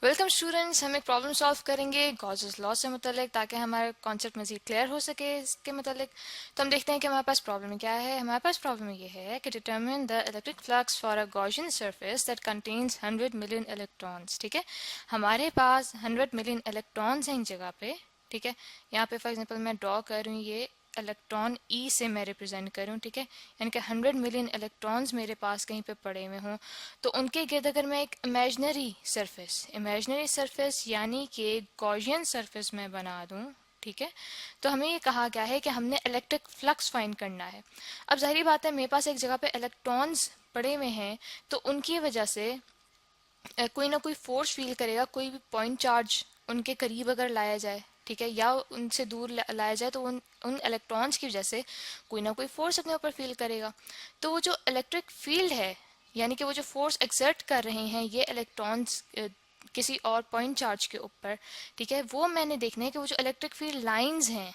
Welcome students, हम एक problem solve करेंगे गॉसेस लॉ से मुतालिक ताकि हमारा कॉन्सेप्ट मज़ीद क्लियर हो सके इसके मुतालिक। तो हम देखते हैं कि हमारे पास प्रॉब्लम क्या है। हमारे पास प्रॉब्लम ये है कि determine the electric flux for a Gaussian surface that contains 100 million electrons. ठीक है, हमारे पास 100 मिलियन इलेक्ट्रॉन्स हैं इन जगह पे। ठीक है, यहाँ पे फॉर एग्जांपल मैं ड्रॉ कर रही हूँ, ये इलेक्ट्रॉन ई से मैं रिप्रेजेंट करूँ। ठीक है, यानी कि 100 मिलियन इलेक्ट्रॉन्स मेरे पास कहीं पे पड़े हुए हों, तो उनके गिर्द अगर मैं एक इमेजिनरी सरफेस यानी कि गॉसियन सरफेस में बना दूं, ठीक है, तो हमें ये कहा गया है कि हमने इलेक्ट्रिक फ्लक्स फाइंड करना है। अब जाहिर बात है, मेरे पास एक जगह पे इलेक्ट्रॉन्स पड़े हुए हैं, तो उनकी वजह से कोई ना कोई फोर्स फील करेगा। कोई भी पॉइंट चार्ज उनके करीब अगर लाया जाए, ठीक है, या उनसे दूर लाया जाए, तो उन उन इलेक्ट्रॉन्स की वजह से कोई ना कोई फोर्स अपने ऊपर फील करेगा। तो वो जो इलेक्ट्रिक फील्ड है, यानी कि वो जो फोर्स एक्सर्ट कर रहे हैं ये इलेक्ट्रॉन्स किसी और पॉइंट चार्ज के ऊपर, ठीक है, वो मैंने देखना है कि वो जो इलेक्ट्रिक फील्ड लाइंस हैं,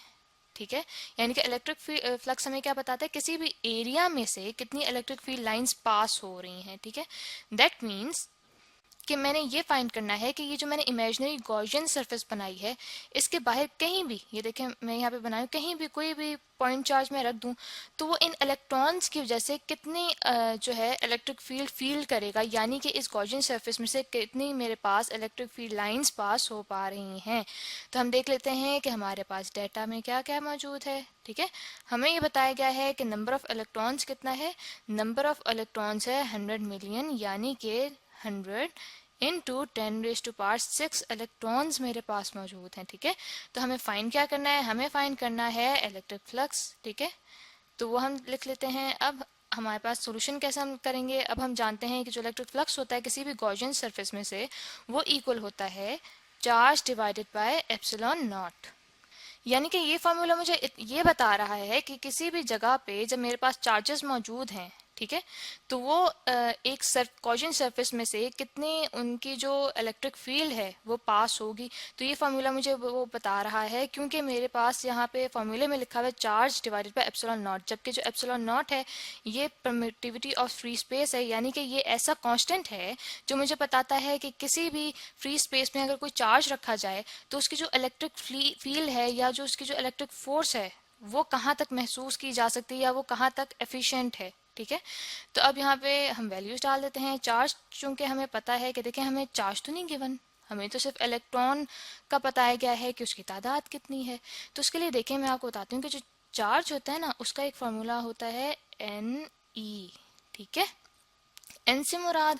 ठीक है, यानी कि इलेक्ट्रिक फ्लक्स हमें क्या बताता है, किसी भी एरिया में से कितनी इलेक्ट्रिक फील्ड लाइंस पास हो रही हैं। ठीक है, दैट मीन्स कि मैंने ये फाइंड करना है कि ये जो मैंने इमेजिनरी गॉसियन सरफेस बनाई है, इसके बाहर कहीं भी, ये देखें मैं यहाँ पे बनाई, कहीं भी कोई भी पॉइंट चार्ज में रख दूं, तो वो इन इलेक्ट्रॉन्स की वजह से कितनी जो है इलेक्ट्रिक फील्ड करेगा, यानी कि इस गॉसियन सरफेस में से कितनी मेरे पास इलेक्ट्रिक फील्ड लाइंस पास हो पा रही हैं। तो हम देख लेते हैं कि हमारे पास डाटा में क्या क्या मौजूद है। ठीक है, हमें ये बताया गया है कि नंबर ऑफ इलेक्ट्रॉन्स कितना है। नंबर ऑफ इलेक्ट्रॉन्स है 100 मिलियन, यानी कि 100 इंटू 10⁻⁶ इलेक्ट्रॉन्स मेरे पास मौजूद हैं। ठीक है, तो हमें फाइंड क्या करना है, हमें फाइंड करना है इलेक्ट्रिक फ्लक्स। ठीक है, तो वो हम लिख लेते हैं। अब हमारे पास सोल्यूशन कैसे हम करेंगे, अब हम जानते हैं कि जो इलेक्ट्रिक फ्लक्स होता है किसी भी गॉसियन सरफेस में से, वो इक्वल होता है charge divided by epsilon not. यानी कि ये फॉर्मूला मुझे ये बता रहा है कि किसी भी जगह पे जब मेरे पास चार्जेस मौजूद हैं, ठीक है, तो वो एक गॉसियन सरफेस में से कितनी उनकी जो इलेक्ट्रिक फील्ड है वो पास होगी। तो ये फार्मूला मुझे वो बता रहा है, क्योंकि मेरे पास यहाँ पे फार्मूले में लिखा हुआ है charge divided by epsilon not, जबकि जो एप्सिलॉन नॉट है ये परमिटिविटी ऑफ फ्री स्पेस है, यानी कि ये ऐसा कांस्टेंट है जो मुझे बताता है कि किसी भी फ्री स्पेस में अगर कोई चार्ज रखा जाए तो उसकी जो इलेक्ट्रिक फील्ड है या जो उसकी जो इलेक्ट्रिक फोर्स है वो कहाँ तक महसूस की जा सकती है या वो कहाँ तक एफिशिएंट है। ठीक है, तो अब यहाँ पे हम वैल्यूज डाल देते हैं। चार्ज चूंकि हमें पता है कि देखें हमें चार्ज तो नहीं गिवन, हमें तो सिर्फ इलेक्ट्रॉन का बताया गया है कि उसकी तादाद कितनी है। तो उसके लिए देखें मैं आपको बताती हूँ कि जो चार्ज होता है ना, उसका एक फार्मूला होता है NE। ठीक है, एन से मुराद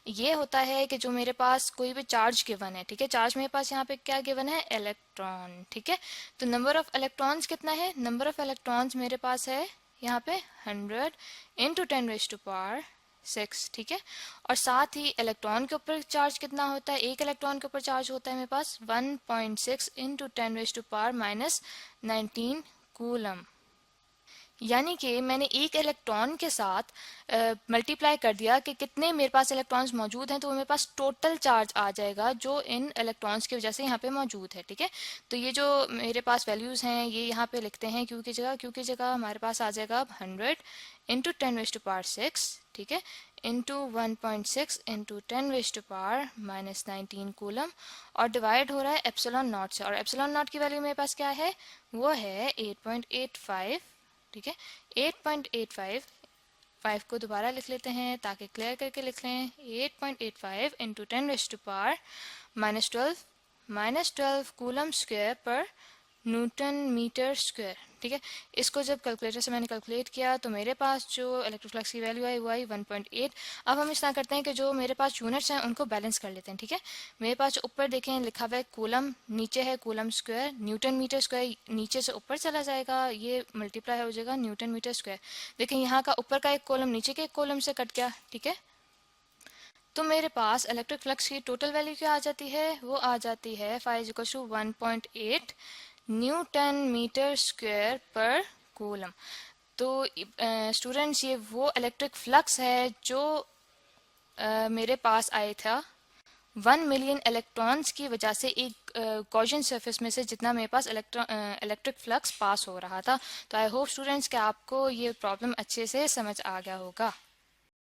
ये होता है कि जो मेरे पास कोई भी चार्ज गिवन है, ठीक है, चार्ज मेरे पास यहाँ पे क्या गिवन है, इलेक्ट्रॉन। ठीक है, तो नंबर ऑफ इलेक्ट्रॉन्स कितना है, नंबर ऑफ इलेक्ट्रॉन्स मेरे पास है यहाँ पे 100 इंटू 10⁻⁶। ठीक है, और साथ ही इलेक्ट्रॉन के ऊपर चार्ज कितना होता है, एक इलेक्ट्रॉन के ऊपर चार्ज होता है मेरे पास 1.6 इंटू 10⁻⁻19 कूलम। यानी कि मैंने एक इलेक्ट्रॉन के साथ मल्टीप्लाई कर दिया कि कितने मेरे पास इलेक्ट्रॉन्स मौजूद हैं, तो मेरे पास टोटल चार्ज आ जाएगा जो इन इलेक्ट्रॉन्स की वजह से यहाँ पे मौजूद है। ठीक है, तो ये जो मेरे पास वैल्यूज हैं ये यहाँ पे लिखते हैं क्योंकि जगह हमारे पास आ जाएगा अब 100 इंटू 10⁻⁶, ठीक है, इंटू 1.6 इंटू 10⁻⁻19 कूलम, और डिवाइड हो रहा है एप्सिलॉन नॉट से, और एप्सिलॉन नॉट की वैल्यू मेरे पास क्या है, वो है 8.85। ठीक है, 8.85, 5 को दोबारा लिख लेते हैं ताकि क्लियर करके लिख लें, 8.85 इंटू 10⁻⁻12 कूलम स्क्वायर पर न्यूटन मीटर स्क्वायर। ठीक है, इसको जब कैलकुलेटर से मैंने कैलकुलेट किया तो मेरे पास जो इलेक्ट्रिक फ्लक्स की वैल्यू आई वो आई 1.8। अब हम इस तरह करते हैं कि जो मेरे पास यूनिट्स हैं उनको बैलेंस कर लेते हैं। ठीक है, मेरे पास ऊपर देखें लिखा हुआ है कूलम, नीचे है coulomb square, newton metre square नीचे से ऊपर चला जाएगा, ये मल्टीप्लाई हो जाएगा न्यूटन मीटर स्क्वायर। देखें यहाँ का ऊपर का एक कॉलम नीचे के एक कॉलम से कट गया। ठीक है, तो मेरे पास इलेक्ट्रिक फ्लक्स की टोटल वैल्यू क्या आ जाती है, वो आ जाती है 1.8 न्यूटन मीटर स्क्वायर पर कूलम। तो स्टूडेंट्स ये वो इलेक्ट्रिक फ्लक्स है जो मेरे पास आया था 1 मिलियन इलेक्ट्रॉन्स की वजह से एक गॉसियन सरफेस में से जितना मेरे पास इलेक्ट्रिक फ्लक्स पास हो रहा था। तो आई होप स्टूडेंट्स कि आपको ये प्रॉब्लम अच्छे से समझ आ गया होगा।